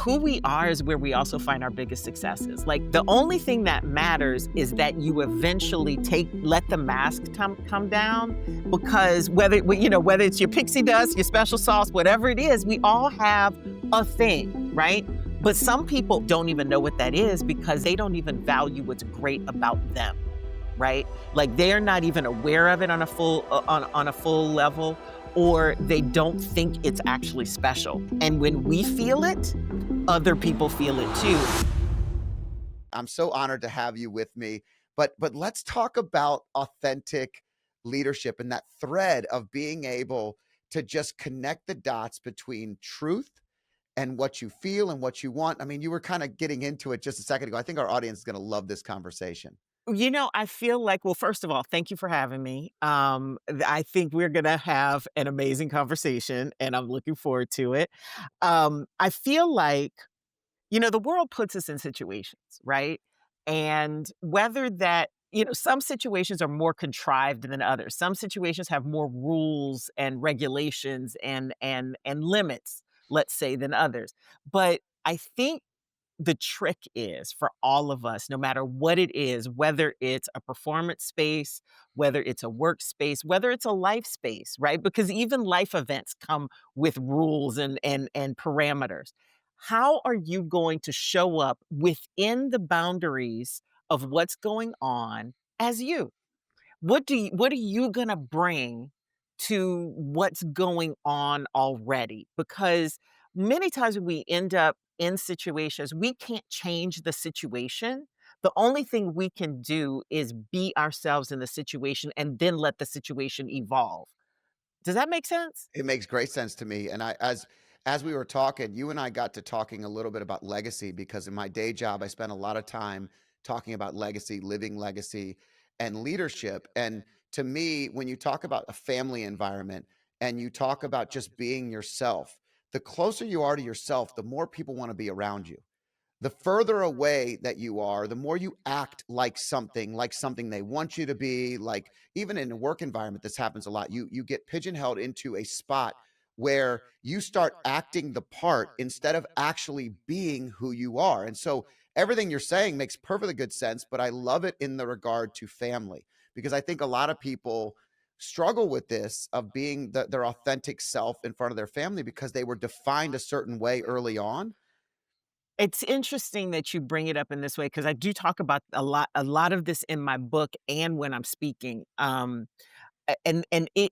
who we are is where we also find our biggest successes. Like the only thing that matters is that you eventually let the mask come down, because whether it's your pixie dust, your special sauce, whatever it is, we all have a thing, right? But some people don't even know what that is because they don't even value what's great about them, right? Like they're not even aware of it on a full level, or they don't think it's actually special. And when we feel it, other people feel it too. I'm so honored to have you with me. But let's talk about authentic leadership and that thread of being able to just connect the dots between truth and what you feel and what you want. I mean, you were kind of getting into it just a second ago. I think our audience is going to love this conversation. I feel like, well, first of all, thank you for having me. I think we're going to have an amazing conversation and I'm looking forward to it. I feel like, the world puts us in situations, right? And whether that, some situations are more contrived than others. Some situations have more rules and regulations and limits, let's say, than others. But I think the trick is for all of us, no matter what it is, whether it's a performance space, whether it's a workspace, whether it's a life space, right? Because even life events come with rules and parameters. How are you going to show up within the boundaries of what's going on as you? What are you gonna bring to what's going on already? Because many times when we end up in situations, we can't change the situation. The only thing we can do is be ourselves in the situation and then let the situation evolve. Does that make sense? It makes great sense to me. And as we were talking, you and I got to talking a little bit about legacy because in my day job, I spent a lot of time talking about legacy, living legacy, and leadership. And to me, when you talk about a family environment and you talk about just being yourself, the closer you are to yourself, the more people want to be around you. The further away that you are, the more you act like something they want you to be. Like even in a work environment, this happens a lot. You get pigeonholed into a spot where you start acting the part instead of actually being who you are. And so everything you're saying makes perfectly good sense, but I love it in the regard to family because I think a lot of people struggle with this of being their authentic self in front of their family because they were defined a certain way early on. It's interesting that you bring it up in this way because I do talk about a lot of this in my book and when I'm speaking. And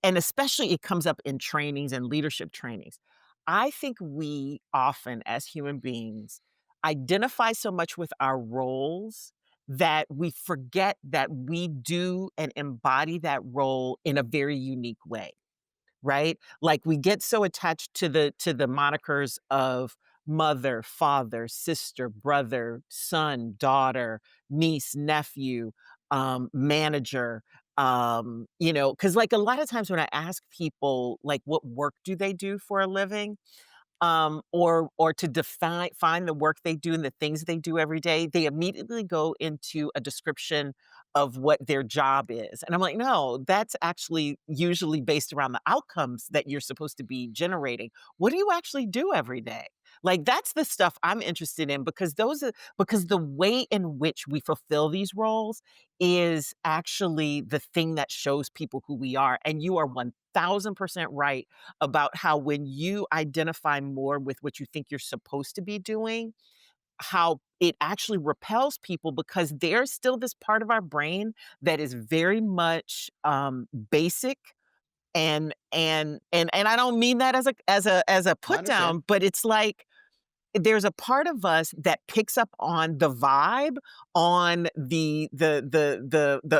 especially it comes up in trainings and leadership trainings. I think we often, as human beings, identify so much with our roles that we forget that we do and embody that role in a very unique way, right? Like we get so attached to the monikers of mother, father, sister, brother, son, daughter, niece, nephew, manager. Because like a lot of times when I ask people like what work do they do for a living, or to find the work they do and the things they do every day, they immediately go into a description of what their job is. And I'm like, no, that's actually usually based around the outcomes that you're supposed to be generating. What do you actually do every day? Like that's the stuff I'm interested in because the way in which we fulfill these roles is actually the thing that shows people who we are. And you are 1000% right about how when you identify more with what you think you're supposed to be doing, how it actually repels people because there's still this part of our brain that is very much basic and I don't mean that as a I put understand. down, but it's like there's a part of us that picks up on the vibe, on the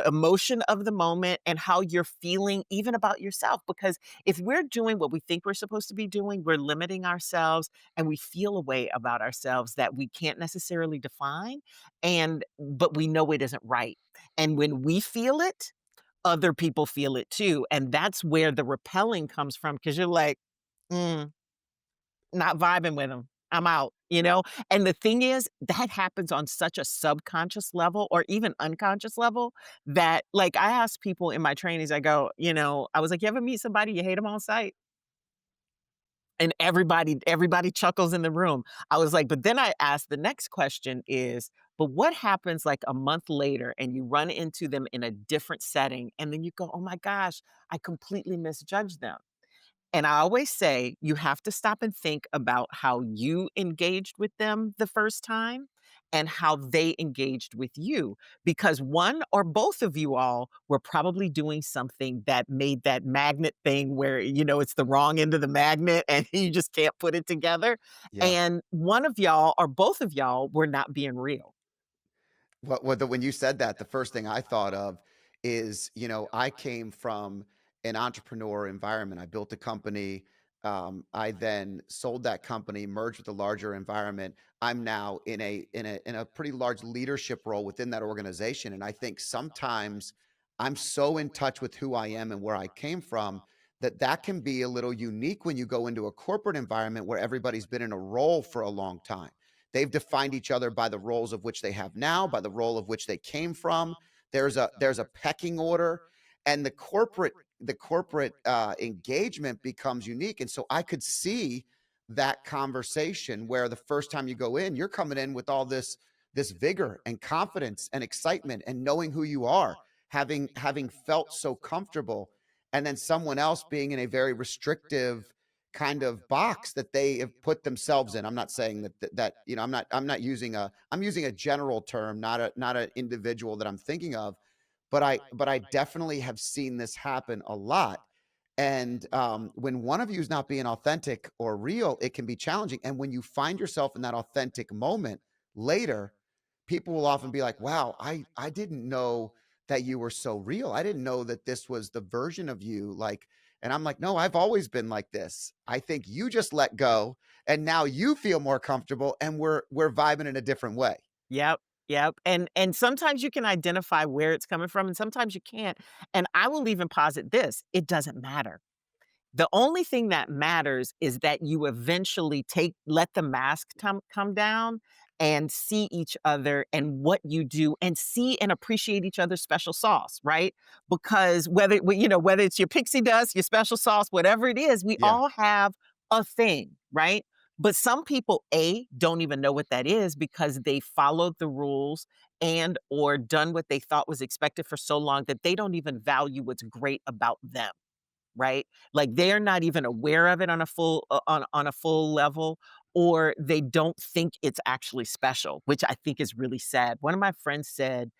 emotion of the moment and how you're feeling even about yourself. Because if we're doing what we think we're supposed to be doing, we're limiting ourselves and we feel a way about ourselves that we can't necessarily define. But we know it isn't right. And when we feel it, other people feel it too. And that's where the repelling comes from. Cause you're like, mm, not vibing with them. I'm out. And the thing is, that happens on such a subconscious level or even unconscious level that, like, I ask people in my trainings, I go, I was like, you ever meet somebody you hate them on sight? And everybody chuckles in the room. I was like, but then I asked the next question is, but what happens like a month later and you run into them in a different setting and then you go, "Oh my gosh, I completely misjudged them." And I always say you have to stop and think about how you engaged with them the first time and how they engaged with you. Because one or both of you all were probably doing something that made that magnet thing where, it's the wrong end of the magnet and you just can't put it together. Yeah. And one of y'all or both of y'all were not being real. When you said that, the first thing I thought of is, I came from an entrepreneur environment. I built a company. I then sold that company, merged with a larger environment. I'm now in a pretty large leadership role within that organization. And I think sometimes I'm so in touch with who I am and where I came from that that can be a little unique when you go into a corporate environment where everybody's been in a role for a long time. They've defined each other by the roles of which they have now, by the role of which they came from. There's a pecking order, and the corporate engagement becomes unique. And so I could see that conversation where the first time you go in, you're coming in with all this vigor and confidence and excitement and knowing who you are, having felt so comfortable, and then someone else being in a very restrictive kind of box that they have put themselves in. I'm not saying that I'm using a general term, not an individual that I'm thinking of, but I definitely have seen this happen a lot. And when one of you is not being authentic or real, it can be challenging. And when you find yourself in that authentic moment later, people will often be like, "Wow, I didn't know that you were so real. I didn't know that this was the version of you." Like, and I'm like, "No, I've always been like this. I think you just let go, and now you feel more comfortable, and we're vibing in a different way." Yep, yep, and sometimes you can identify where it's coming from and sometimes you can't. And I will even posit this, it doesn't matter. The only thing that matters is that you eventually let the mask come down and see each other and what you do and see and appreciate each other's special sauce, right? Because whether it's your pixie dust, your special sauce, whatever it is, we Yeah. all have a thing, right? But some people, A, don't even know what that is because they followed the rules and or done what they thought was expected for so long that they don't even value what's great about them, right? Like they're not even aware of it on a full level, or they don't think it's actually special, which I think is really sad. One of my friends said,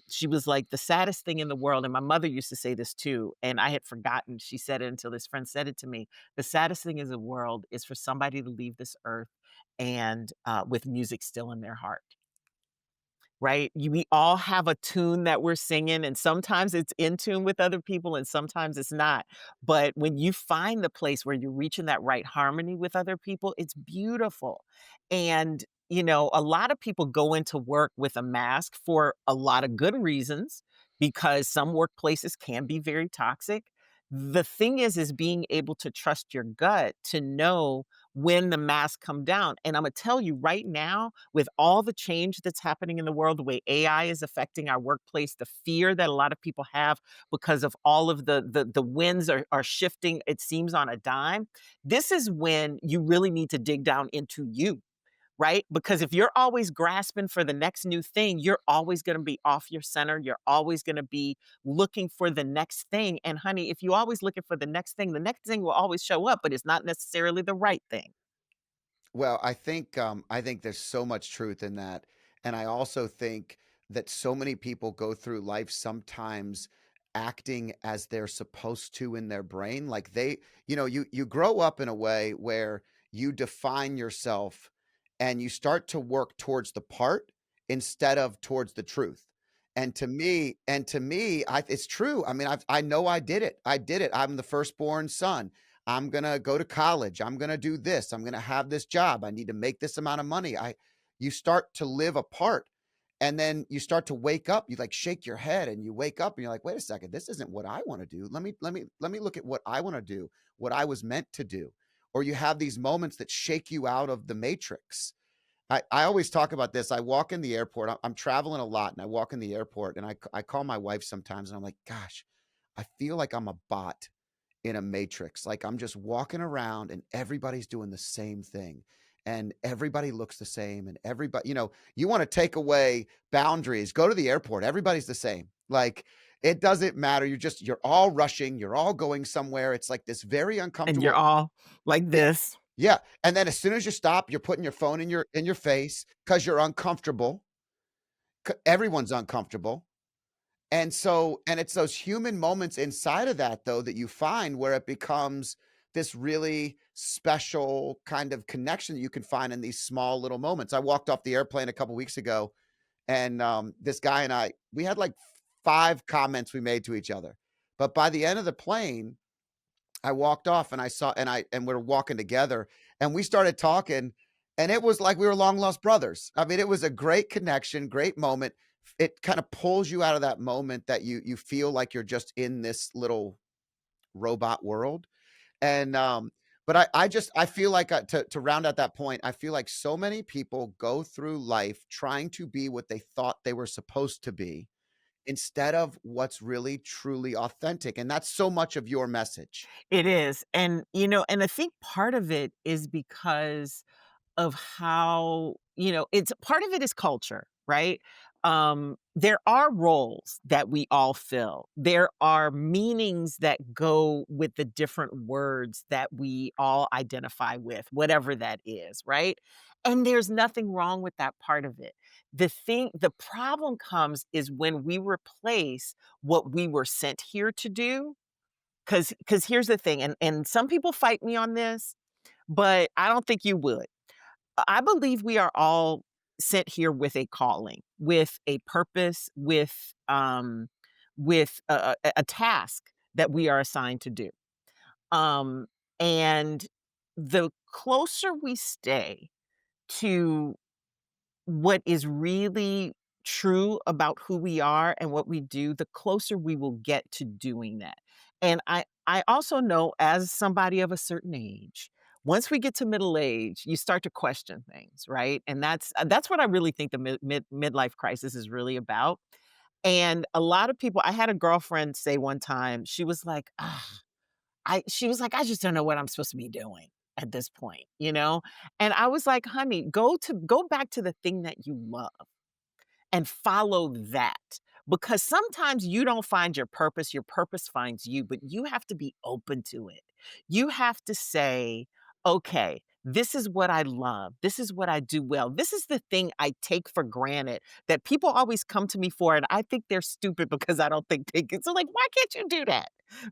she was like, the saddest thing in the world, and my mother used to say this too, and I had forgotten she said it until this friend said it to me. The saddest thing in the world is for somebody to leave this earth and with music still in their heart, right? We all have a tune that we're singing, and sometimes it's in tune with other people, and sometimes it's not. But when you find the place where you're reaching that right harmony with other people, it's beautiful. And, a lot of people go into work with a mask for a lot of good reasons because some workplaces can be very toxic. The thing is being able to trust your gut to know when the masks come down. And I'm gonna tell you right now, with all the change that's happening in the world, the way AI is affecting our workplace, the fear that a lot of people have because of all of the winds are shifting, it seems on a dime. This is when you really need to dig down into you. Right? Because if you're always grasping for the next new thing, you're always going to be off your center. You're always going to be looking for the next thing. And honey, if you're always looking for the next thing will always show up, but it's not necessarily the right thing. Well, I think there's so much truth in that, and I also think that so many people go through life sometimes acting as they're supposed to in their brain. Like you grow up in a way where you define yourself and you start to work towards the part instead of towards the truth. And to me, it's true. I mean, I know I did it. I did it. I'm the firstborn son. I'm going to go to college. I'm going to do this. I'm going to have this job. I need to make this amount of money. You start to live apart, and then you start to wake up. You like shake your head and you wake up and you're like, wait a second, this isn't what I want to do. Let me look at what I want to do, what I was meant to do. Or you have these moments that shake you out of the matrix. I always talk about this. I walk in the airport. I'm traveling a lot, and I walk in the airport, and I call my wife sometimes, and I'm like, "Gosh, I feel like I'm a bot in a matrix. Like I'm just walking around and everybody's doing the same thing. And everybody looks the same. And everybody, you want to take away boundaries, go to the airport. Everybody's the same. Like it doesn't matter. You're all rushing. You're all going somewhere. It's like this very And you're uncomfortable. all like Yeah. this. Yeah. And then as soon as you stop, you're putting your phone in your face because you're uncomfortable. Everyone's uncomfortable. And it's those human moments inside of that though that you find where it becomes this really special kind of connection that you can find in these small little moments. I walked off the airplane a couple weeks ago and this guy and we had like 5 comments we made to each other. But by the end of the plane, I walked off and I saw and we're walking together and we started talking and it was like we were long lost brothers. I mean, it was a great connection, great moment. It kind of pulls you out of that moment that you feel like you're just in this little robot world. And but I feel like to round out that point, I feel like so many people go through life trying to be what they thought they were supposed to be instead of what's really truly authentic. And that's so much of your message. It is, and I think part of it is because of how, it's part of it is culture, right? There are roles that we all fill. There are meanings that go with the different words that we all identify with, whatever that is, right? And there's nothing wrong with that part of it. The problem comes is when we replace what we were sent here to do. Cause here's the thing, and some people fight me on this, but I don't think you would. I believe we are all sent here with a calling, with a purpose, with a task that we are assigned to do. Um, and the closer we stay to what is really true about who we are and what we do, the closer we will get to doing that. And I also know as somebody of a certain age, once we get to middle age, you start to question things, right? And that's what I really think the midlife crisis is really about. And a lot of people, I had a girlfriend say one time, she was like, she was like, "I just don't know what I'm supposed to be doing at this point," you know? And I was like, "Honey, go back to the thing that you love and follow that. Because sometimes you don't find your purpose finds you, but you have to be open to it. You have to say, okay, this is what I love. This is what I do well. This is the thing I take for granted that people always come to me for. And I think they're stupid because I don't think they can. So, like, why can't you do that?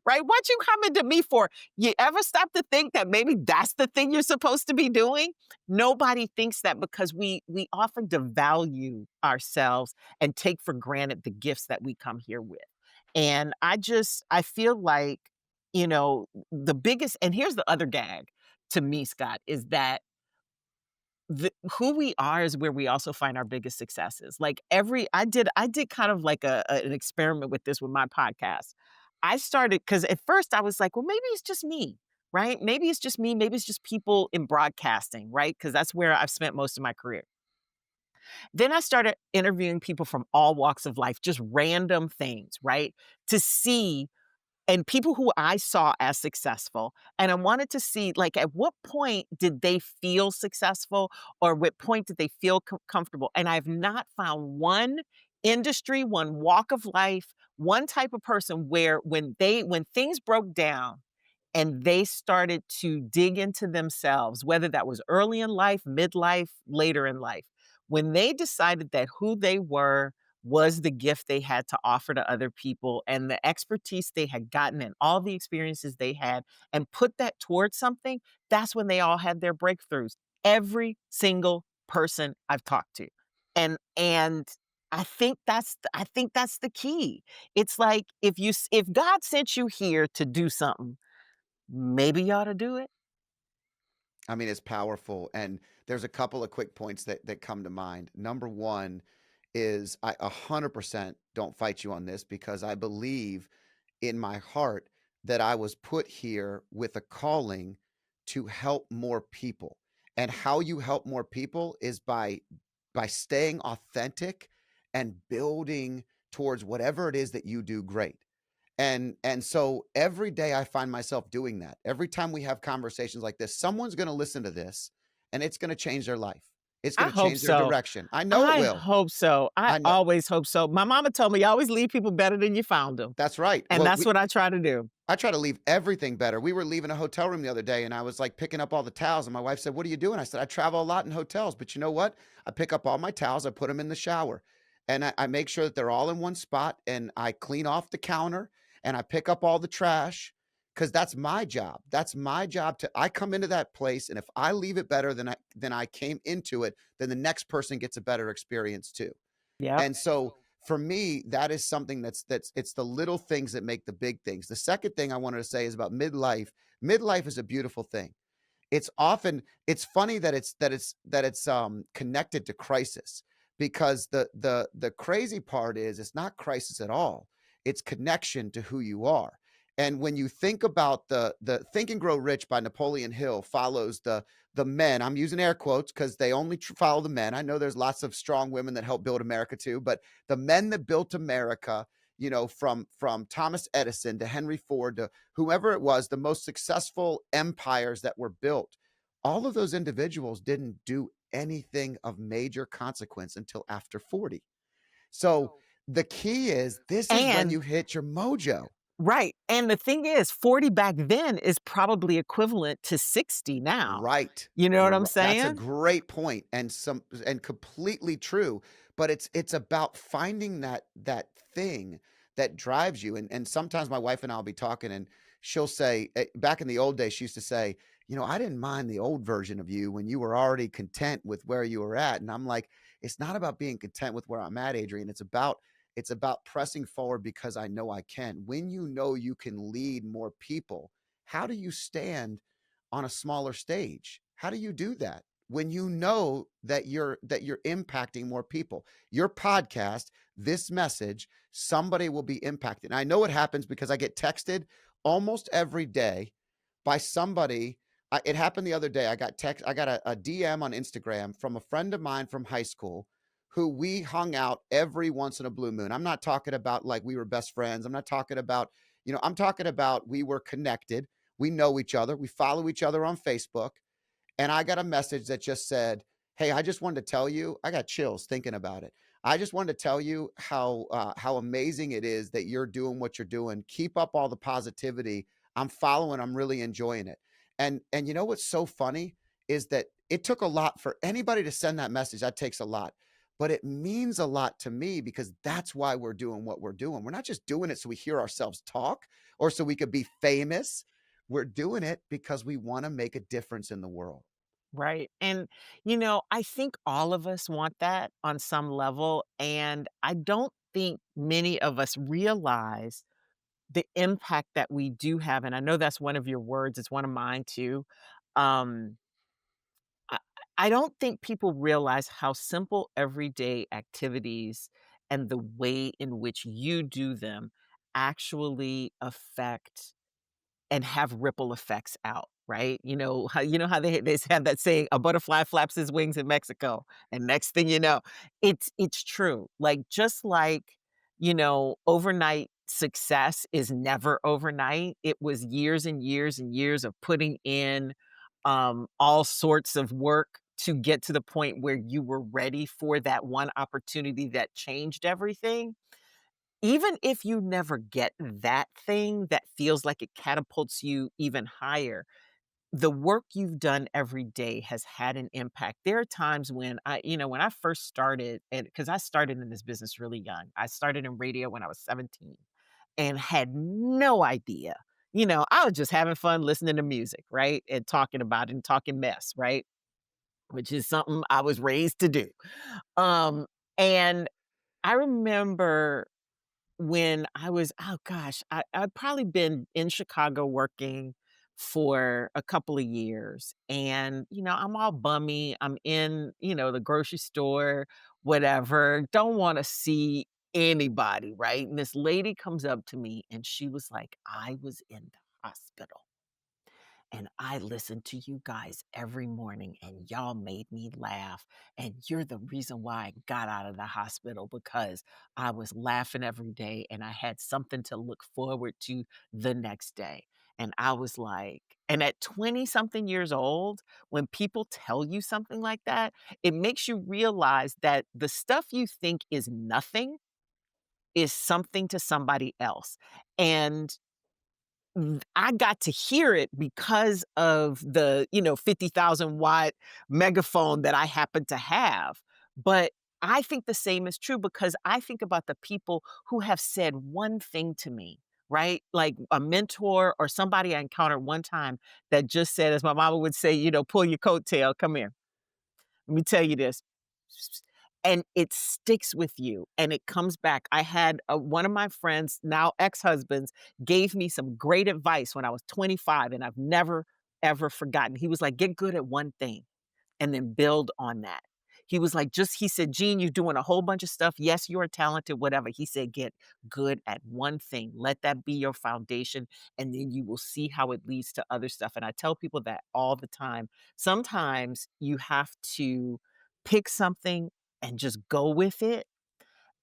Right? What you coming to me for? You ever stop to think that maybe that's the thing you're supposed to be doing? Nobody thinks that because we often devalue ourselves and take for granted the gifts that we come here with. And I feel like, the biggest and here's the other gag to me, Scott, is that who we are is where we also find our biggest successes. Like I did kind of like an experiment with this with my podcast. I started because at first I was like, well, maybe it's just me, right? Maybe it's just me. Maybe it's just people in broadcasting, right? Because that's where I've spent most of my career. Then I started interviewing people from all walks of life, just random things, right? To see and people who I saw as successful, and I wanted to see, like, at what point did they feel successful or what point did they feel comfortable? And I've not found one industry, one walk of life, one type of person where when things broke down and they started to dig into themselves, whether that was early in life, midlife, later in life, when they decided that who they were was the gift they had to offer to other people and the expertise they had gotten and all the experiences they had and put that towards something, that's when they all had their breakthroughs. Every single person I've talked to. And I think that's the key. It's like if God sent you here to do something, maybe you ought to do it. I mean, it's powerful. And there's a couple of quick points that come to mind. Number one is I 100% don't fight you on this because I believe in my heart that I was put here with a calling to help more people. And how you help more people is by staying authentic and building towards whatever it is that you do great. And so every day I find myself doing that. Every time we have conversations like this, someone's gonna listen to this, and it's gonna change their life. It's I gonna hope change their so. direction. I know it I will. hope so. I I know. always hope so. My mama told me, "You always leave people better than you found them," That's right. and Well, that's what I try to do. I try to leave everything better. We were leaving a hotel room the other day and I was like picking up all the towels. And my wife said, "What are you doing?" I said, "I travel a lot in hotels, but you know what? I pick up all my towels, I put them in the shower, and I make sure that they're all in one spot. And I clean off the counter and I pick up all the trash because that's my job. That's my job to, I come into that place. And if I leave it better than I came into it, then the next person gets a better experience too. Yep. And so for me, that is something that's it's the little things that make the big things. The second thing I wanted to say is about midlife. Midlife is a beautiful thing. It's funny that it's connected to crisis because the crazy part is it's not crisis at all. It's connection to who you are. And when you think about the Think and Grow Rich by Napoleon Hill follows the men. I'm using air quotes because they only follow the men. I know there's lots of strong women that helped build America too, but the men that built America, from Thomas Edison to Henry Ford to whoever it was, the most successful empires that were built, all of those individuals didn't do anything of major consequence until after 40. So the key is this is when And you hit your mojo. right, and the thing is 40 back then is probably equivalent to 60 now. Right. You know what I'm That's a saying? great point and completely true, but it's about finding that thing that drives you, and sometimes my wife and I'll be talking, and she'll say, back in the old days, she used to say, "I didn't mind the old version of you when you were already content with where you were at," and I'm like, "It's not about being content with where I'm at, Adrian, it's about pressing forward because I know I can." When you know you can lead more people, how do you stand on a smaller stage? How do you do that? When you know that you're impacting more people. Your podcast, this message, somebody will be impacted. And I know it happens because I get texted almost every day by somebody. It happened the other day. I got a DM on Instagram from a friend of mine from high school who we hung out every once in a blue moon. I'm not talking about like we were best friends. I'm not talking about, I'm talking about we were connected. We know each other. We follow each other on Facebook. And I got a message that just said, "Hey, I just wanted to tell you," I got chills thinking about it. "I just wanted to tell you how amazing it is that you're doing what you're doing. Keep up all the positivity. I'm following. I'm really enjoying it." And you know what's so funny is that it took a lot for anybody to send that message. That takes a lot, but it means a lot to me because that's why we're doing what we're doing. We're not just doing it so we hear ourselves talk or so we could be famous. We're doing it because we want to make a difference in the world. Right, and, I think all of us want that on some level, and I don't think many of us realize the impact that we do have, and I know that's one of your words, it's one of mine too. Um, I I don't think people realize how simple everyday activities and the way in which you do them actually affect and have ripple effects out, right? You know how they have that saying, "A butterfly flaps his wings in Mexico," and next thing you know, it's true. Like, just like, overnight success is never overnight. It was years and years and years of putting in, all sorts of work to get to the point where you were ready for that one opportunity that changed everything. Even if you never get that thing that feels like it catapults you even higher, the work you've done every day has had an impact. There are times when when I first started, and because I started in this business really young, I started in radio when I was 17 and had no idea. I was just having fun listening to music, right? And talking about it and talking mess, right? Which is something I was raised to do. Um, and I remember when I was, oh gosh, I'd probably been in Chicago working for a couple of years. And, I'm all bummy. I'm in, the grocery store, whatever. Don't want to see anybody, right? And this lady comes up to me and she was like, "I was in the hospital." and I listen to you guys every morning, and y'all made me laugh. And you're the reason why I got out of the hospital because I was laughing every day and I had something to look forward to the next day. And I was like, and at 20 something years old, when people tell you something like that, it makes you realize that the stuff you think is nothing is something to somebody else. And I got to hear it because of the, 50,000-watt megaphone that I happen to have. But I think the same is true because I think about the people who have said one thing to me, right? Like a mentor or somebody I encountered one time that just said, as my mama would say, "Pull your coattail, come here. Let me tell you this." And it sticks with you and it comes back. I had one of my friends, now ex-husbands, gave me some great advice when I was 25 and I've never ever forgotten. He was like, "Get good at one thing and then build on that." He said, "Jeanne, you're doing a whole bunch of stuff. Yes, you are talented, whatever." He said, "Get good at one thing. Let that be your foundation, and then you will see how it leads to other stuff." And I tell people that all the time. Sometimes you have to pick something and just go with it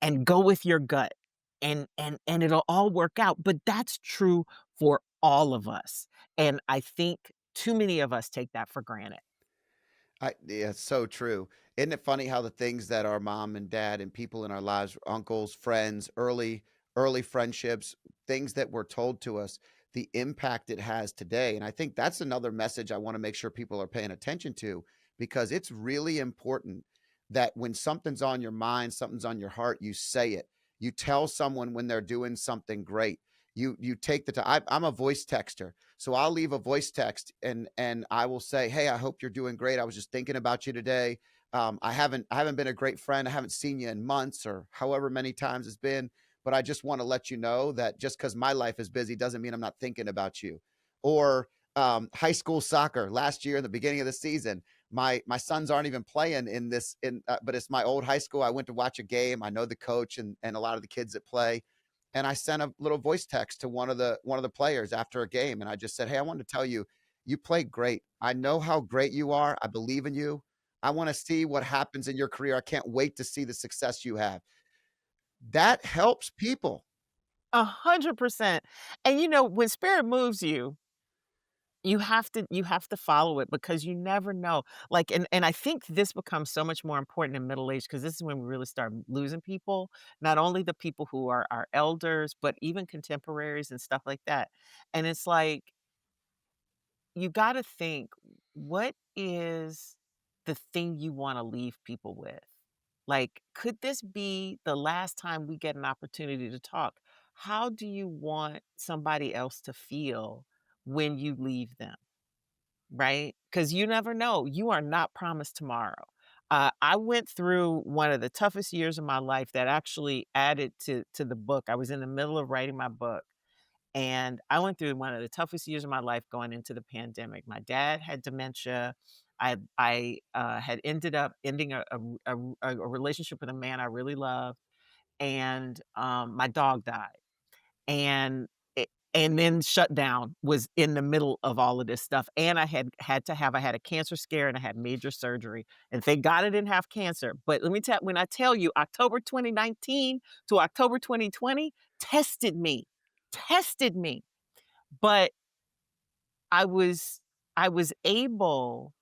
and go with your gut and it'll all work out. But that's true for all of us. And I think too many of us take that for granted. Yeah, it's so true. Isn't it funny how the things that our mom and dad and people in our lives, uncles, friends, early friendships, things that were told to us, the impact it has today. And I think that's another message I want to make sure people are paying attention to because it's really important that when something's on your mind, something's on your heart, you say it. You tell someone when they're doing something great. You take the time. I'm a voice texter. So I'll leave a voice text and I will say, "Hey, I hope you're doing great. I was just thinking about you today. I haven't been a great friend. I haven't seen you in months or however many times it's been, but I just want to let you know that just because my life is busy doesn't mean I'm not thinking about you." Or high school soccer last year in the beginning of the season, my sons aren't even playing in this but it's my old high school. I went to watch a game. I know the coach and a lot of the kids that play and I sent a little voice text to one of the players after a game, and I just said, "Hey, I wanted to tell you, you played great. I know how great you are. I believe in you. I want to see what happens in your career. I can't wait to see the success you have." That helps people. 100%. And when spirit moves you, you have to follow it because you never know. Like, and I think this becomes so much more important in middle age because this is when we really start losing people, not only the people who are our elders, but even contemporaries and stuff like that. And it's like you got to think, what is the thing you want to leave people with? Like, could this be the last time we get an opportunity to talk? How do you want somebody else to feel when you leave them? Right? Because you never know. You are not promised tomorrow. I went through one of the toughest years of my life that actually added to the book. I was in the middle of writing my book, and I went through one of the toughest years of my life going into the pandemic. My dad had dementia. I had ended up ending a relationship with a man I really loved, and my dog died and then shutdown was in the middle of all of this stuff, and I had a cancer scare and I had major surgery, and thank God I didn't have cancer, but let me tell when I tell you October 2019 to October 2020 tested me, tested me, but I was I was able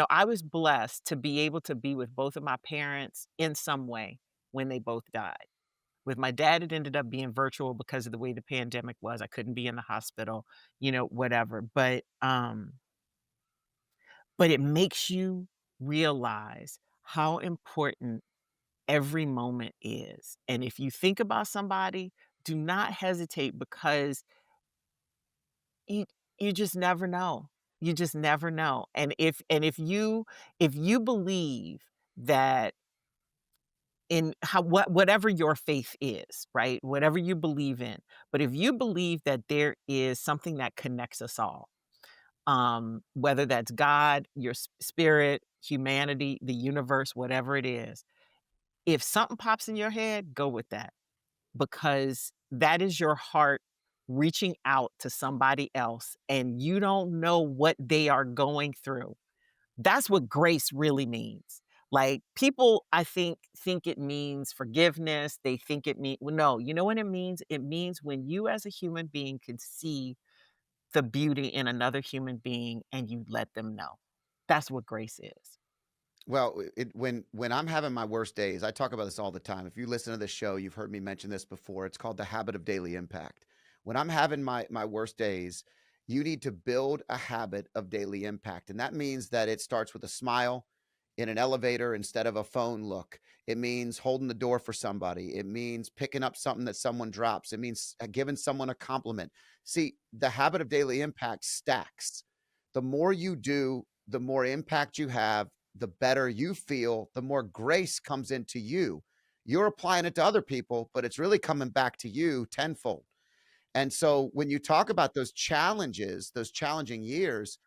I was blessed to be able to be with both of my parents in some way when they both died. With my dad, it ended up being virtual because of the way the pandemic was. I couldn't be in the hospital, whatever. But it makes you realize how important every moment is. And if you think about somebody, do not hesitate because you you just never know. You just never know. And if you believe that in whatever your faith is, right? Whatever you believe in. But if you believe that there is something that connects us all, whether that's God, your spirit, humanity, the universe, whatever it is, if something pops in your head, go with that because that is your heart reaching out to somebody else and you don't know what they are going through. That's what grace really means. Like, people, I think it means forgiveness. They think it mean well, no, you know what it means? It means when you as a human being can see the beauty in another human being and you let them know. That's what grace is. Well, when I'm having my worst days, I talk about this all the time. If you listen to this show, you've heard me mention this before. It's called the habit of daily impact. When I'm having my worst days, you need to build a habit of daily impact, and that means that it starts with a smile in an elevator instead of a phone look. It means holding the door for somebody. It means picking up something that someone drops. It means giving someone a compliment. See, the habit of daily impact stacks. The more you do, the more impact you have, the better you feel, the more grace comes into you. You're applying it to other people, but it's really coming back to you tenfold. And so when you talk about those challenges, those challenging years,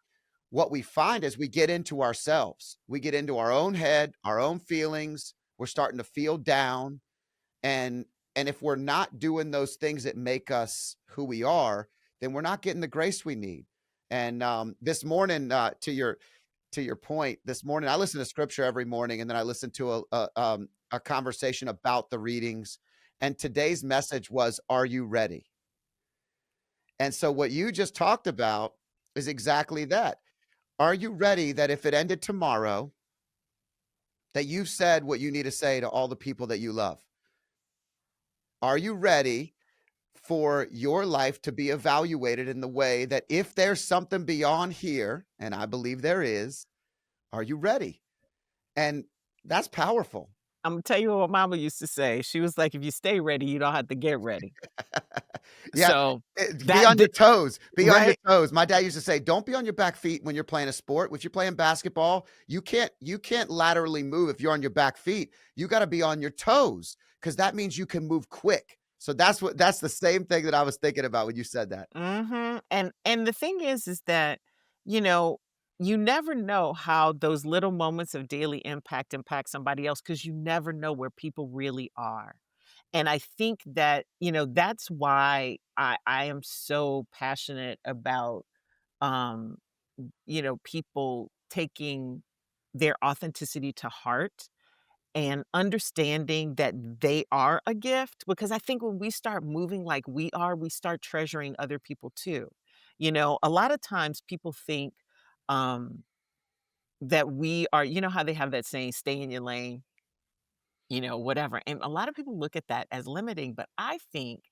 what we find is we get into ourselves. We get into our own head, our own feelings. We're starting to feel down. And if we're not doing those things that make us who we are, then we're not getting the grace we need. And this morning, to your point, this morning I listen to scripture every morning, and then I listen to a conversation about the readings. And today's message was, "Are you ready?" And so what you just talked about is exactly that. Are you ready that if it ended tomorrow, that you've said what you need to say to all the people that you love? Are you ready for your life to be evaluated in the way that if there's something beyond here, and I believe there is, are you ready? And that's powerful. Imma tell you what mama used to say. She was like, "If you stay ready, you don't have to get ready." Yeah, So, be that on your the toes, be on your right? toes. My dad used to say, "Don't be on your back feet when you're playing a sport. If you're playing basketball, you can't laterally move if you're on your back feet. You gotta be on your toes because that means you can move quick." So that's the same thing that I was thinking about when you said that. Mhm, and the thing is that, you know, you never know how those little moments of daily impact somebody else because you never know where people really are. And I think that, that's why I am so passionate about, um, people taking their authenticity to heart and understanding that they are a gift, because I think when we start moving like we are, we start treasuring other people too. A lot of times people think, um, that we are, how they have that saying, stay in your lane, whatever. And a lot of people look at that as limiting, but I think,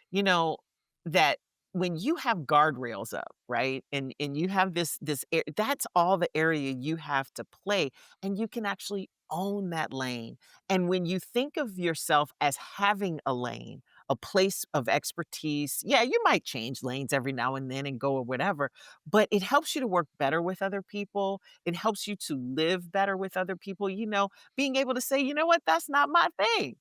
you know, that when you have guardrails up, right? And you have that's all the area you have to play, and you can actually own that lane. And when you think of yourself as having a lane, a place of expertise, yeah, you might change lanes every now and then and go or whatever, but it helps you to work better with other people. It helps you to live better with other people. Being able to say, "You know what? That's not my thing.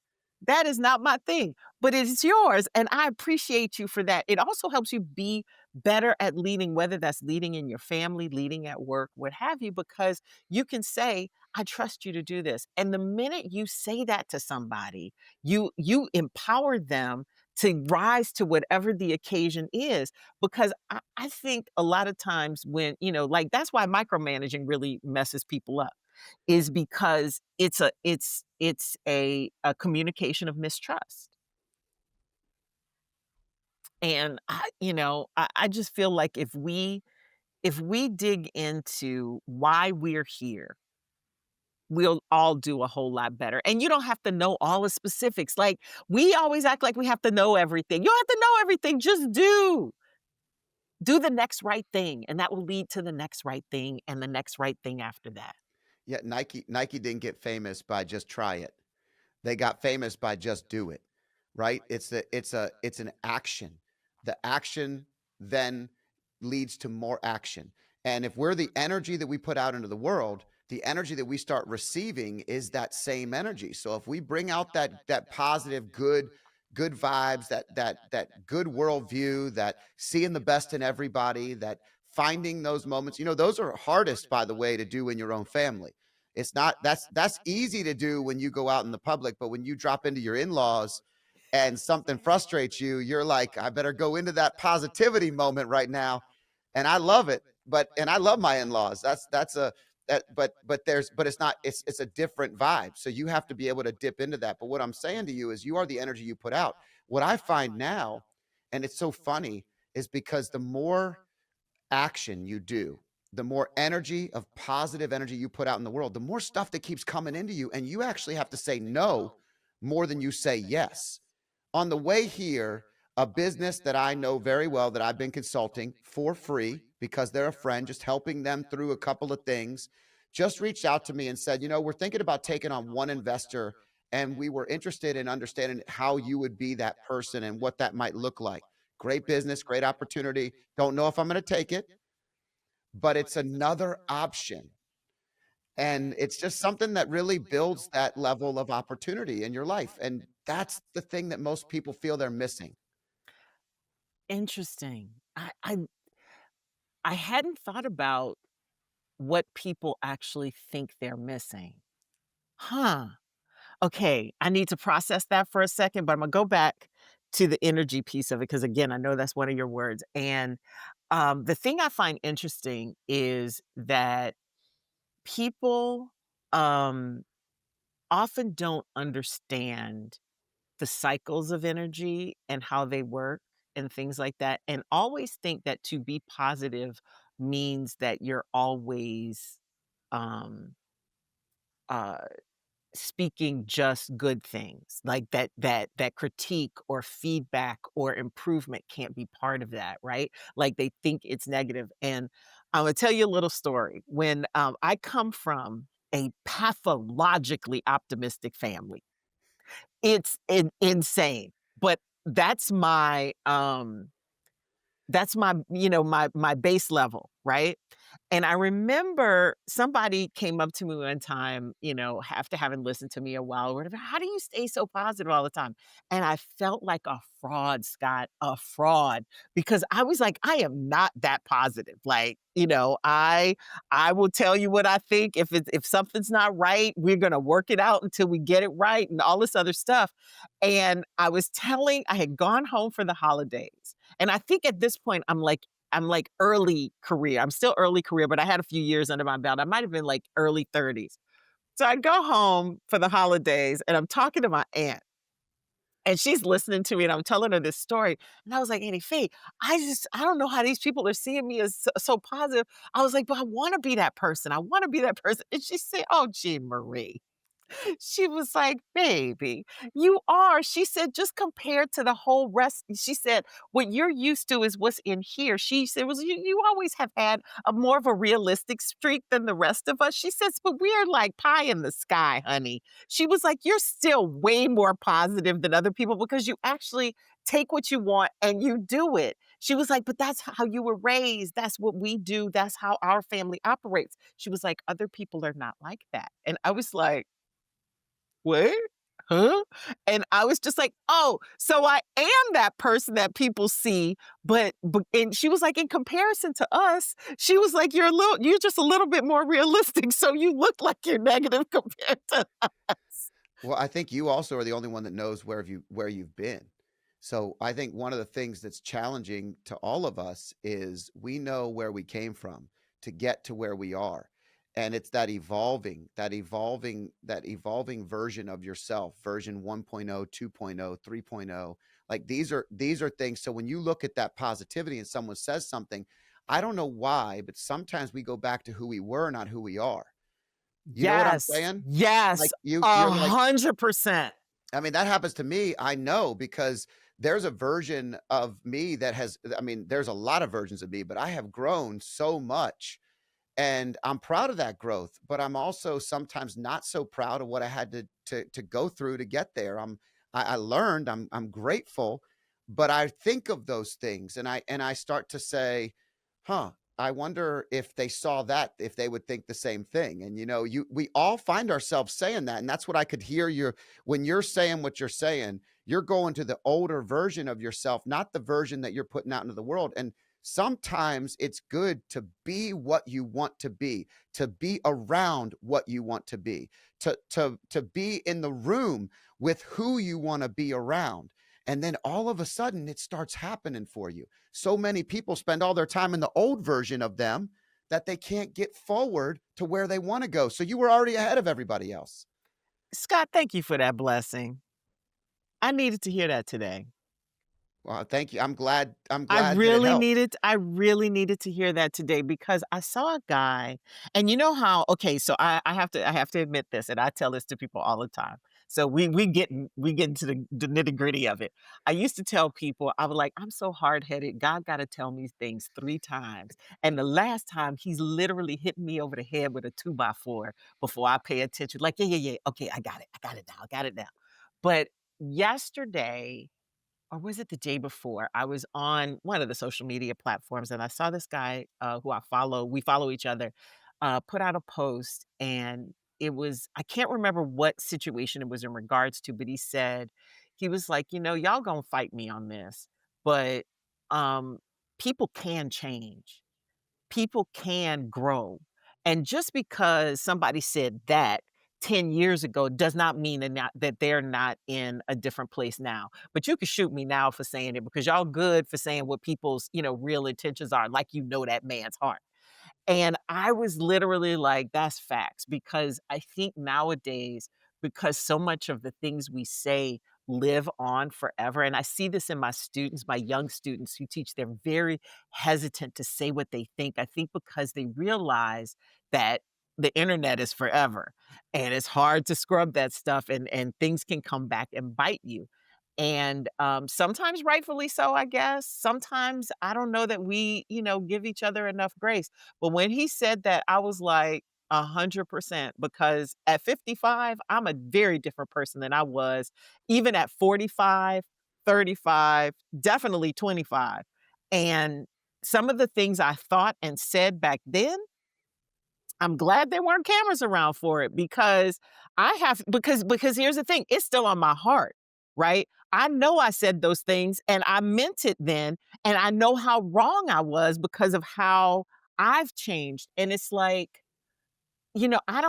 That is not my thing, but it's yours, and I appreciate you for that." It also helps you be better at leading, whether that's leading in your family, leading at work, what have you, because you can say, "I trust you to do this." And the minute you say that to somebody, you empower them to rise to whatever the occasion is. Because I think a lot of times when, like, that's why micromanaging really messes people up, is because it's a communication of mistrust. And I just feel like if we dig into why we're here, we'll all do a whole lot better. And you don't have to know all the specifics. Like, we always act like we have to know everything. You don't have to know everything. Just do the next right thing, and that will lead to the next right thing and the next right thing after that. Yeah, Nike didn't get famous by just try it. They got famous by just do it, right? It's an action. The action then leads to more action. And if we're the energy that we put out into the world, the energy that we start receiving is that same energy. So if we bring out that positive, good vibes, that good worldview, that seeing the best in everybody, that finding those moments, those are hardest, by the way, to do in your own family. It's not that's easy to do when you go out in the public, but when you drop into your in-laws and something frustrates you, you're like, I better go into that positivity moment right now. And I love it. But and I love my in-laws. That's a that but it's not it's a different vibe. So you have to be able to dip into that. But what I'm saying to you is you are the energy you put out. What I find now, and it's so funny, is because the more action you do, the more energy of positive energy you put out in the world, the more stuff that keeps coming into you. And you actually have to say no more than you say yes. On the way here, a business that I know very well that I've been consulting for free because they're a friend, just helping them through a couple of things, just reached out to me and said, we're thinking about taking on one investor and we were interested in understanding how you would be that person and what that might look like. Great business, great opportunity. Don't know if I'm going to take it, but it's another option. And it's just something that really builds that level of opportunity in your life. And that's the thing that most people feel they're missing. Interesting. I hadn't thought about what people actually think they're missing. Huh. Okay, I need to process that for a second, but I'm gonna go back to the energy piece of it because again, I know that's one of your words. And the thing I find interesting is that people um, often don't understand the cycles of energy and how they work and things like that, and always think that to be positive means that you're always um, uh, speaking just good things, like that critique or feedback or improvement can't be part of that, right? Like, they think it's negative, and Imma tell you a little story. When, I come from a pathologically optimistic family. It's insane, but that's my, my base level, right? And I remember somebody came up to me one time, after having listened to me a while or whatever, "How do you stay so positive all the time?" And I felt like a fraud, Scott, a fraud, because I was like, "I am not that positive." Like, I will tell you what I think. If something's not right, we're gonna work it out until we get it right and all this other stuff. And I had gone home for the holidays. And I think at this point, I'm like early career. I'm still early career, but I had a few years under my belt. I might have been like early 30s. So I go home for the holidays and I'm talking to my aunt. And she's listening to me and I'm telling her this story. And I was like, Auntie Faye, I don't know how these people are seeing me as so positive. I was like, but I want to be that person. I want to be that person. And she said, "Oh, Jean Marie." She was like, "Baby, you are." She said, "Just compared to the whole rest." She said, "What you're used to is what's in here." She said, "Was you always have had a more of a realistic streak than the rest of us." She says, "But we're like pie in the sky, honey." She was like, "You're still way more positive than other people because you actually take what you want and you do it." She was like, "But that's how you were raised. That's what we do. That's how our family operates." She was like, "Other people are not like that." And I was like, "What? Huh?" And I was just like, "Oh, so I am that person that people see, but," and she was like, "In comparison to us," she was like, "You're just a little bit more realistic, so you look like you're negative compared to us." Well, I think you also are the only one that knows where you've been. So I think one of the things that's challenging to all of us is we know where we came from to get to where we are. And it's that evolving version of yourself, version 1.0, 2.0, 3.0. Like these are things. So when you look at that positivity and someone says something, I don't know why, but sometimes we go back to who we were, not who we are. You know what I'm Yes, saying? yes, Like you're like 100%. I mean, that happens to me, I know, because there's a version of me that has I mean, there's a lot of versions of me, but I have grown so much, and I'm proud of that growth, but I'm also sometimes not so proud of what I had to go through to get there. I learned, I'm grateful, but I think of those things and I start to say, "Huh, I wonder if they saw that, if they would think the same thing." And we all find ourselves saying that, and that's what I could hear when you're saying what you're saying, you're going to the older version of yourself, not the version that you're putting out into the world. And sometimes it's good to be what you want to be around what you want to be in the room with who you want to be around. And then all of a sudden it starts happening for you. So many people spend all their time in the old version of them that they can't get forward to where they want to go. So you were already ahead of everybody else. Scott, thank you for that blessing. I needed to hear that today. Well, thank you. I'm glad that it helped. I really needed to hear that today because I saw a guy and you know how okay, so I have to admit this, and I tell this to people all the time. So we get into the nitty-gritty of it. I used to tell people, I was like, "I'm so hard-headed, God gotta tell me things 3 times." And the last time, he's literally hit me over the head with a 2 by 4 before I pay attention, like, "Yeah, yeah, yeah, okay, I got it now, I got it now." But yesterday or was it the day before? I was on one of the social media platforms and I saw this guy who I follow, we follow each other, put out a post and it was, I can't remember what situation it was in regards to, but he said, he was like, you know, y'all gonna fight me on this, but um, people can change, people can grow. And just because somebody said that 10 years ago does not mean that they're not in a different place now. But you can shoot me now for saying it because y'all good for saying what people's, you know, real intentions are, like you know that man's heart. And I was literally like, that's facts. Because I think nowadays, because so much of the things we say live on forever. And I see this in my students, my young students who teach, they're very hesitant to say what they think. I think because they realize that the internet is forever and it's hard to scrub that stuff and things can come back and bite you. And sometimes rightfully so, I guess. Sometimes I don't know that we, you know, give each other enough grace. But when he said that, I was like, 100% because at 55, I'm a very different person than I was even at 45, 35, definitely 25. And some of the things I thought and said back then, I'm glad there weren't cameras around for it because because here's the thing, it's still on my heart, right? I know I said those things and I meant it then, and I know how wrong I was because of how I've changed. And it's like, you know, I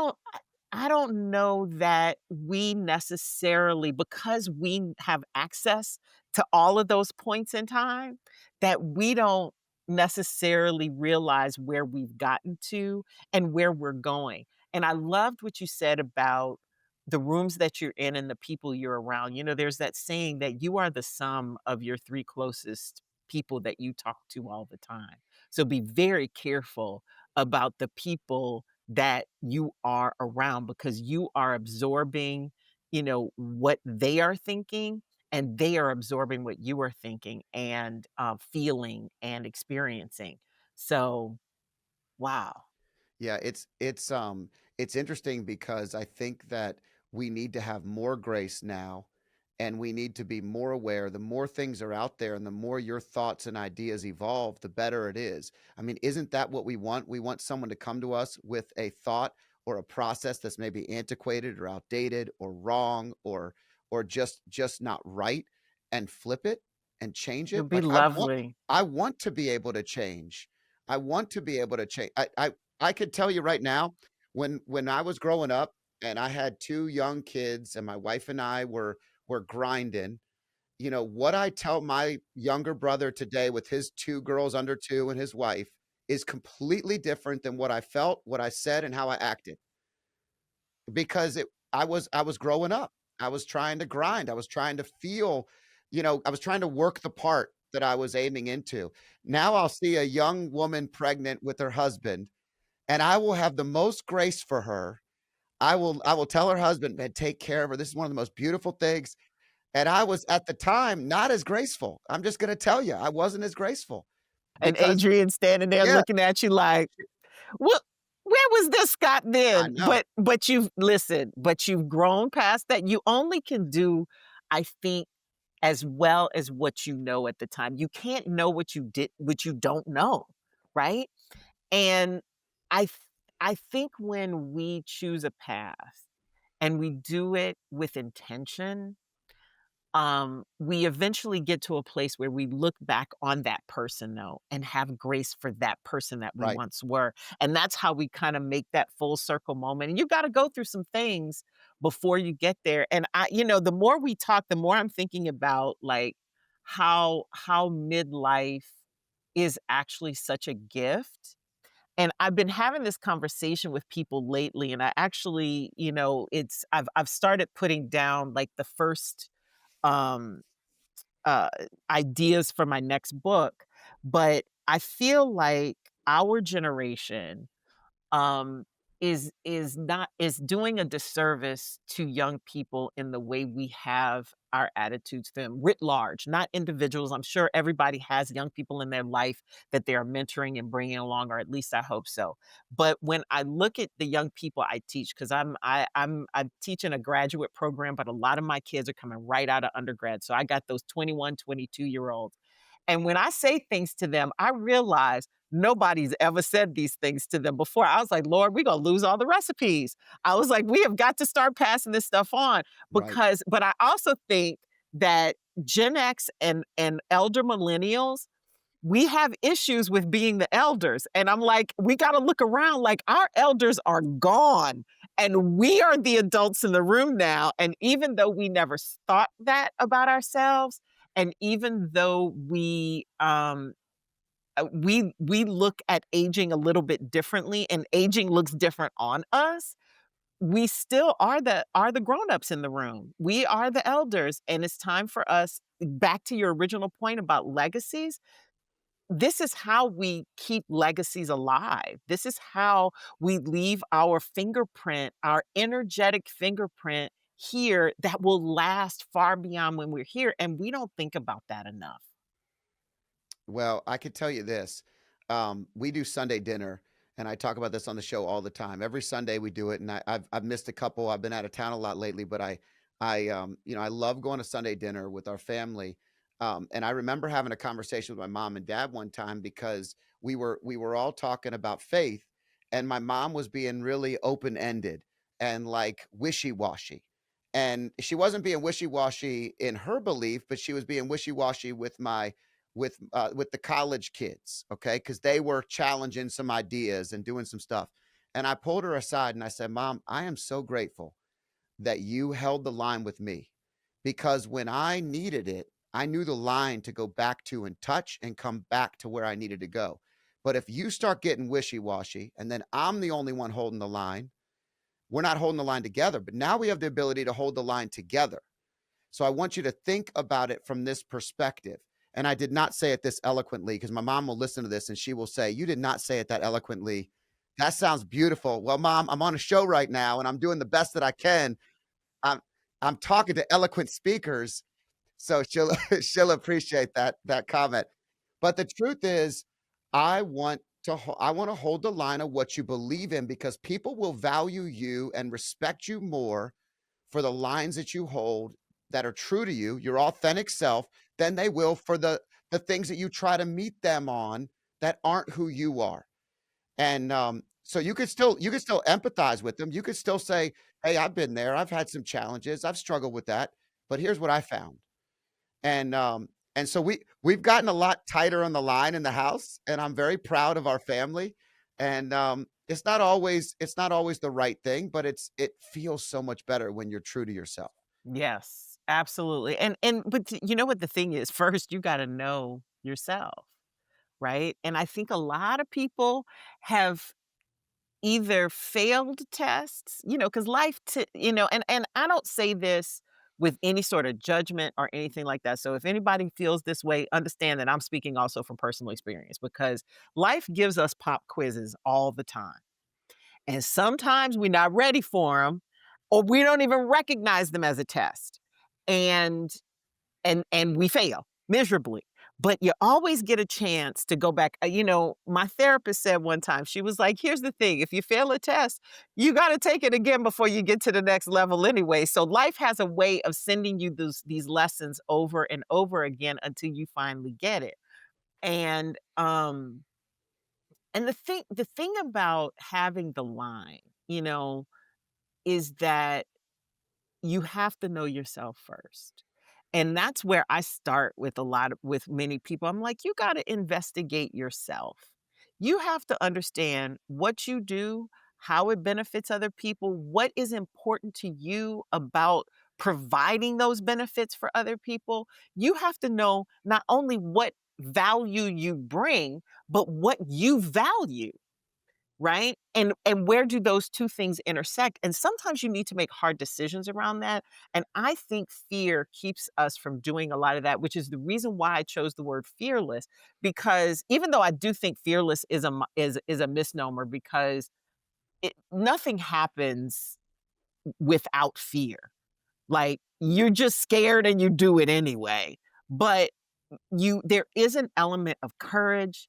don't know that we necessarily because we have access to all of those points in time, that we don't necessarily realize where we've gotten to and where we're going. And I loved what you said about the rooms that you're in and the people you're around. You know, there's that saying that you are the sum of your 3 closest people that you talk to all the time. So be very careful about the people that you are around because you are absorbing, you know, what they are thinking and they are absorbing what you are thinking and feeling and experiencing. So, wow. Yeah, it's interesting because I think that we need to have more grace now and we need to be more aware. The more things are out there and the more your thoughts and ideas evolve, the better it is. I mean, isn't that what we want? We want someone to come to us with a thought or a process that's maybe antiquated or outdated or wrong or just not right and flip it and change It'll it. be Like lovely. I want to be able to change. I want to be able to change. I could tell you right now, when I was growing up and I had 2 young kids and my wife and I were grinding, you know, what I tell my younger brother today with his 2 girls under 2 and his wife is completely different than what I felt, what I said, and how I acted because I was growing up. I was trying to grind. I was trying to feel, you know, I was trying to work the part that I was aiming into. Now I'll see a young woman pregnant with her husband and I will have the most grace for her. I will tell her husband, "Man, take care of her. This is one of the most beautiful things." And I was at the time not as graceful. I'm just gonna tell you, I wasn't as graceful And because Adrian standing there yeah, looking at you like, "Well, where was this Scott I then?" know. But you've listen, but you've grown past that. You only can do, I think, as well as what you know at the time. You can't know what you don't know, right? And I th I think when we choose a path and we do it with intention, we eventually get to a place where we look back on that person though and have grace for that person that we Right. once were. And that's how we kind of make that full circle moment. And you got to go through some things before you get there. And the more we talk, the more I'm thinking about like how midlife is actually such a gift. And I've been having this conversation with people lately, and I actually, I've started putting down like the first um uh ideas for my next book, but I feel like our generation um, is doing a disservice to young people in the way we have our attitudes to them writ large, not individuals. I'm sure everybody has young people in their life that they are mentoring and bringing along, or at least I hope so. But when I look at the young people I teach, because I'm teaching a graduate program, but a lot of my kids are coming right out of undergrad, so I got those 21, 22-year olds. And when I say things to them, I realize nobody's ever said these things to them before. I was like, Lord, we're going to lose all the recipes. I was like, we have got to start passing this stuff on Right. but I also think that Gen X and elder millennials, we have issues with being the elders. And I'm like, we got to look around like our elders are gone and we are the adults in the room now. And even though we never thought that about ourselves, and even though we look at aging a little bit differently and aging looks different on us, we still are the grown-ups in the room. We are the elders, and it's time for us, back to your original point about legacies, this is how we keep legacies alive. This is how we leave our fingerprint, our energetic fingerprint here that will last far beyond when we're here, and we don't think about that enough. Well, I could tell you this. We do Sunday dinner, and I talk about this on the show all the time. Every Sunday we do it, and I've missed a couple. I've been out of town a lot lately, but I love going to Sunday dinner with our family. And I remember having a conversation with my mom and dad one time because we were all talking about faith, and my mom was being really open ended and like wishy washy. And she wasn't being wishy washy in her belief, but she was being wishy washy with the college kids, okay? Because they were challenging some ideas and doing some stuff. And I pulled her aside and I said, Mom, I am so grateful that you held the line with me because when I needed it, I knew the line to go back to and touch and come back to where I needed to go. But if you start getting wishy washy and then I'm the only one holding the line, we're not holding the line together. But now we have the ability to hold the line together. So I want you to think about it from this perspective. And I did not say it this eloquently because my mom will listen to this and she will say, You did not say it that eloquently. That sounds beautiful. Well, mom, I'm on a show right now and I'm doing the best that I can. I'm I'm talking to eloquent speakers, so she'll she'll appreciate that comment. But the truth is, I want to hold the line of what you believe in because people will value you and respect you more for the lines that you hold that are true to you, your authentic self, than they will for the things that you try to meet them on that aren't who you are. And so you could still empathize with them. You could still say, "Hey, I've been there. I've had some challenges. I've struggled with that, but here's what I found." And so we've gotten a lot tighter on the line in the house, and I'm very proud of our family. And it's not always the right thing, but it feels so much better when you're true to yourself. Yes, absolutely. You know what the thing is? First, you gotta know yourself, right? And I think a lot of people have either failed tests, because life and I don't say this with any sort of judgment or anything like that. So if anybody feels this way, understand that I'm speaking also from personal experience because life gives us pop quizzes all the time. And sometimes we're not ready for them or we don't even recognize them as a test. And and we fail miserably. But you always get a chance to go back. My therapist said one time, she was like, here's the thing, if you fail a test, you got to take it again before you get to the next level anyway. So life has a way of sending you these lessons over and over again until you finally get it. And the thing about having the line, is that you have to know yourself first. And that's where I start with with many people. I'm like, you got to investigate yourself. You have to understand what you do, how it benefits other people, what is important to you about providing those benefits for other people. You have to know not only what value you bring, but what you value. Right? And where do those 2 things intersect? And sometimes you need to make hard decisions around that, and I think fear keeps us from doing a lot of that, which is the reason why I chose the word fearless, because even though I do think fearless is is a misnomer because nothing happens without fear. Like, you're just scared and you do it anyway. But there is an element of courage,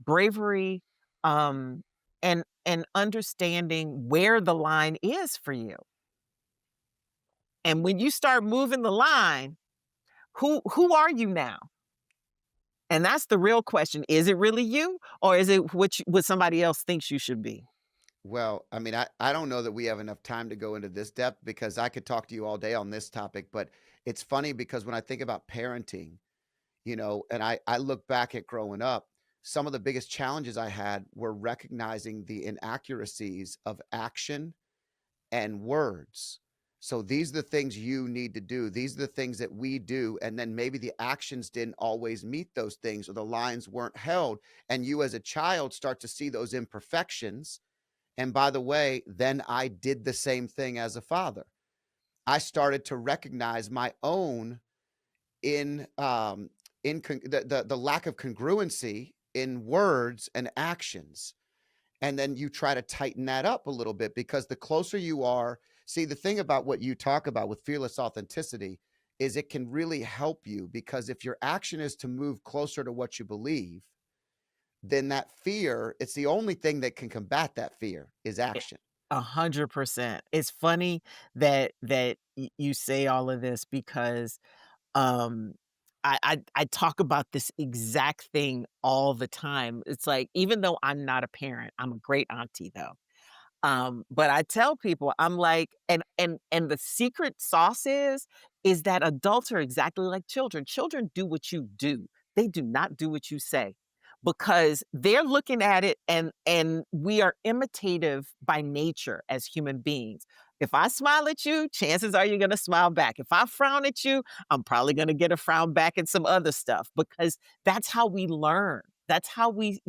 bravery, um, and understanding where the line is for you. And when you start moving the line, who are you now? And that's the real question. Is it really you, or is it what somebody else thinks you should be? Well, I mean, I don't know that we have enough time to go into this depth because I could talk to you all day on this topic, but it's funny because when I think about parenting, and I look back at growing up, some of the biggest challenges I had were recognizing the inaccuracies of action and words. So these are the things you need to do. These are the things that we do. And then maybe the actions didn't always meet those things or the lines weren't held. And you as a child start to see those imperfections. And by the way, then I did the same thing as a father. I started to recognize my own in the lack of congruency in words and actions, and then you try to tighten that up a little bit because the closer you are, see, the thing about what you talk about with fearless authenticity is it can really help you because if your action is to move closer to what you believe, then that fear, it's the only thing that can combat that fear is Eh, action. 100%. It's funny that you say all of this because Um, I talk about this exact thing all the time. It's like, even though I'm not a parent, I'm a great auntie though. But I tell people, I'm like, and the secret sauce is that adults are exactly like children. Children do what you do. They do not do what you say because they're looking at it and we are imitative by nature as human beings. If I smile at you, chances are you're going to smile back. If I frown at you, I'm probably going to get a frown back and some other stuff because that's how we learn. That's how we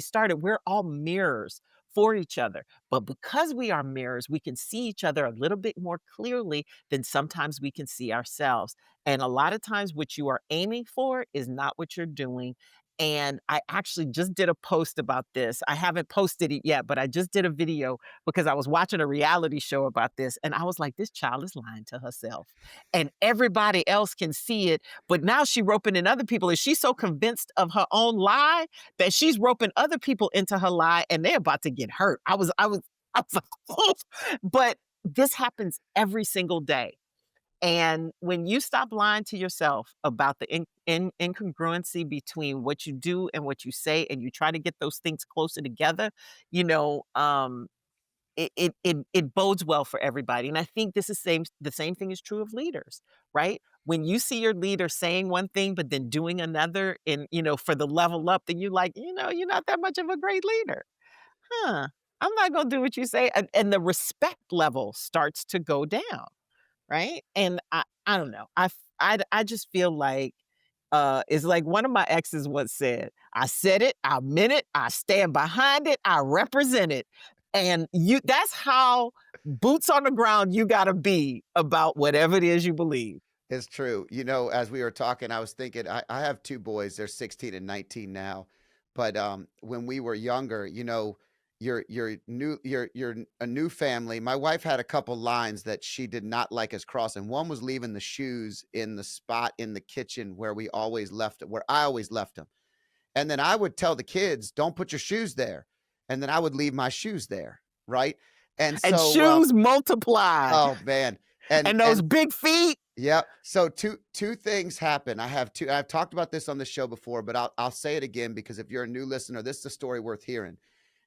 started. We're all mirrors for each other. But because we are mirrors, we can see each other a little bit more clearly than sometimes we can see ourselves. And a lot of times, what you are aiming for is not what you're doing. And I actually just did a post about this. I haven't posted it yet, but I just did a video because I was watching a reality show about this. And I was like, this child is lying to herself. And everybody else can see it. But now she's roping in other people. And she's so convinced of her own lie that she's roping other people into her lie and they're about to get hurt. I was like, oh. But this happens every single day. And when you stop lying to yourself about the incongruency between what you do and what you say, and you try to get those things closer together, you know, it bodes well for everybody. And I think the same thing is true of leaders, right? When you see your leader saying one thing but then doing another, and for the level up, then you're like, you're not that much of a great leader, huh? I'm not gonna do what you say, and the respect level starts to go down. Right? And I don't know. I just feel like, it's like one of my exes once said, "I said it, I meant it, I stand behind it, I represent it." And that's how boots on the ground you gotta be about whatever it is you believe. It's true. As we were talking, I was thinking, I have two boys. They're 16 and 19 now. But when we were younger, you're a new family. My wife had a couple lines that she did not like us crossing. One was leaving the shoes in the spot in the kitchen where where I always left them. And then I would tell the kids, don't put your shoes there. And then I would leave my shoes there. Right. And And so, shoes multiply, oh man. And, and those and big feet. yeah. So two things happen. I've talked about this on the show before, but I'll say it again because if you're a new listener, this is a story worth hearing.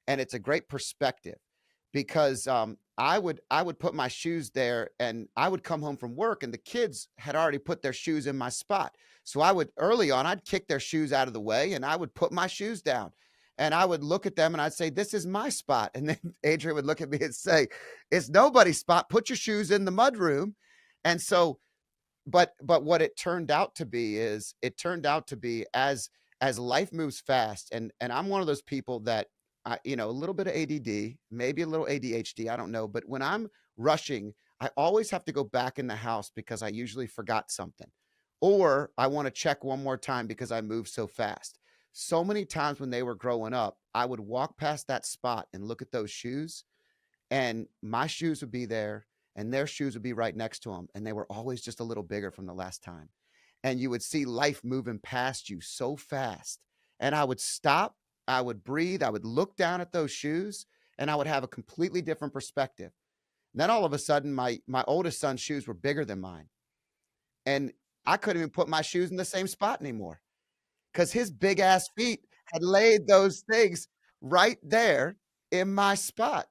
And it's a great perspective. because, I would put my shoes there, and I would come home from work, and the kids had already put their shoes in my spot. So I would early on, I'd kick their shoes out of the way, and I would put my shoes down, and I would look at them, and I'd say, "This is my spot," and then Adrian would look at me and say, "It's nobody's spot. Put your shoes in the mudroom." And so but what it turned out to be is it turned out to be as life moves fast, and I'm one of those people that a little bit of ADD, maybe a little ADHD, I don't know, but when I'm rushing, I always have to go back in the house because I usually forgot something, or I want to check one more time because I move so fast. So many times when they were growing up, I would walk past that spot and look at those shoes, and my shoes would be there and their shoes would be right next to them, and they were always just a little bigger from the last time. And you would see life moving past you so fast, and I would stop, I would breathe, I would look down at those shoes, and I would have a completely different perspective. And then all of a sudden my oldest son's shoes were bigger than mine, and I couldn't even put my shoes in the same spot anymore because his big ass feet had laid those things right there in my spot.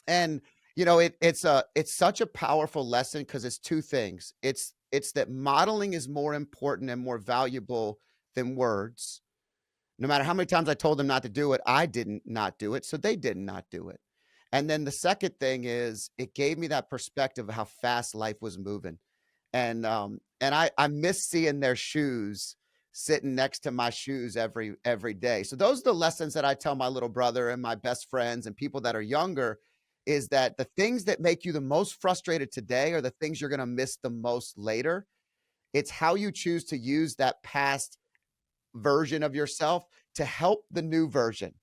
And, it's such a powerful lesson because it's 2 things. It's that modeling is more important and more valuable than words. No matter how many times I told them not to do it, I didn't not do it, so they did not do it. And then the second thing is it gave me that perspective of how fast life was moving. And I miss seeing their shoes sitting next to my shoes every day. So those are the lessons that I tell my little brother and my best friends and people that are younger is that the things that make you the most frustrated today are the things you're gonna miss the most later. It's how you choose to use that past version of yourself to help the new version.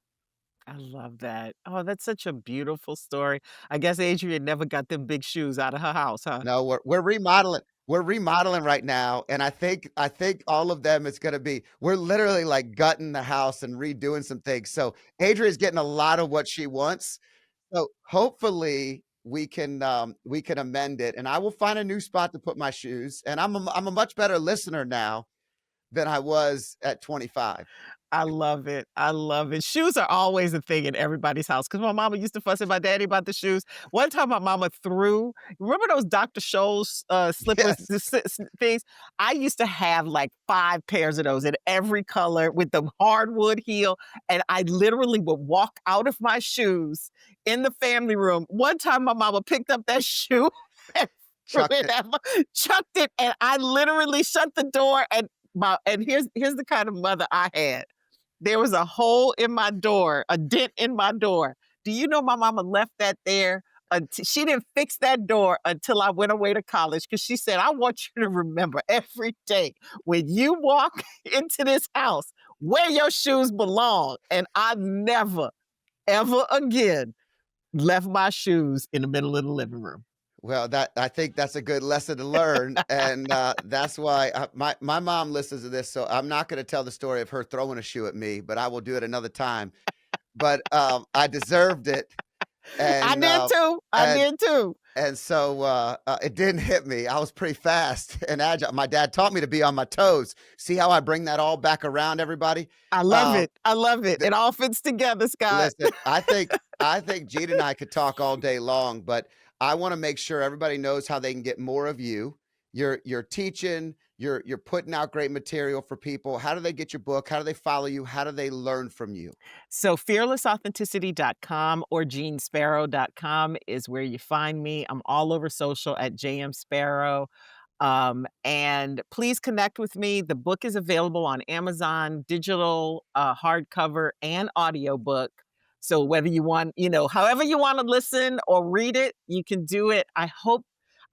I love that. Oh, that's such a beautiful story. I guess Adrian never got them big shoes out of her house, huh? No, we're remodeling. We're remodeling right now, and I think all of them is gonna be we're literally, like, gutting the house and redoing some things, so Adria's getting a lot of what she wants, so hopefully we can amend it, and I will find a new spot to put my shoes, and I'm a much better listener now than I was at 25. I love it. I love it. Shoes are always a thing in everybody's house because my mama used to fuss at my daddy about the shoes. One time my mama threw remember those Dr. Scholl's, slippers, Yes, things? I used to have, like, 5 pairs of those in every color with the hardwood heel, and I literally would walk out of my shoes in the family room. One time my mama picked up that shoe and threw chucked it it. at my chucked it, and I literally shut the door and here's the kind of mother I had. There was a hole in my door, a dent in my door. Do you know my mama left that there until she didn't fix that door until I went away to college because she said, "I want you to remember every day when you walk into this house where your shoes belong." And I never, ever again left my shoes in the middle of the living room. Well, that I think that's a good lesson to learn, and, that's why, my mom listens to this, so I'm not gonna tell the story of her throwing a shoe at me, but I will do it another time. But, I deserved it, I and, did too. I and did too. and so, it didn't hit me. I was pretty fast and agile. My dad taught me to be on my toes. See how I bring that all back around, everybody? I love Um, it. I love it. It all fits together, Scott. Listen, I think Jeanne and I could talk all day long, but I wanna make sure everybody knows how they can get more of you. You're teaching, you're putting out great material for people. How do they get your book? How do they follow you? How do they learn from you? So fearlessauthenticity.com or jeansparrow.com is where you find me. I'm all over social at JM Sparrow. And please connect with me. The book is available on Amazon, digital, hardcover, and audiobook. So whether you want, however you want to listen or read it, you can do it. I hope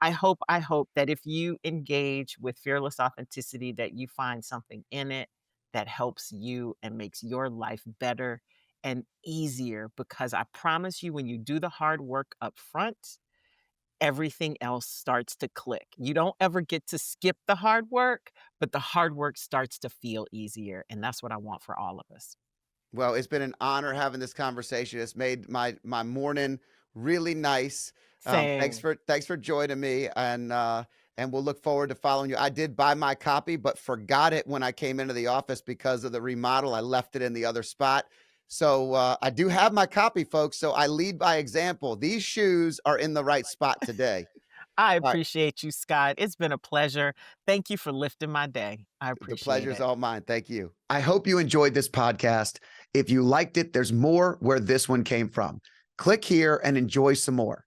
that if you engage with fearless authenticity, that you find something in it that helps you and makes your life better and easier. Because I promise you, when you do the hard work up front, everything else starts to click. You don't ever get to skip the hard work, but the hard work starts to feel easier. And that's what I want for all of us. Well, it's been an honor having this conversation. It's made my morning really nice. Thanks Same. for joining me, and we'll look forward to following you. I did buy my copy, but forgot it when I came into the office because of the remodel. I left it in the other spot. So I do have my copy, folks. So I lead by example. These shoes are in the right spot today. I All right. appreciate you, Scott. It's been a pleasure. Thank you for lifting my day. I The appreciate pleasure is it. all mine. Thank you. I hope you enjoyed this podcast. If you liked it, there's more where this one came from. Click here and enjoy some more.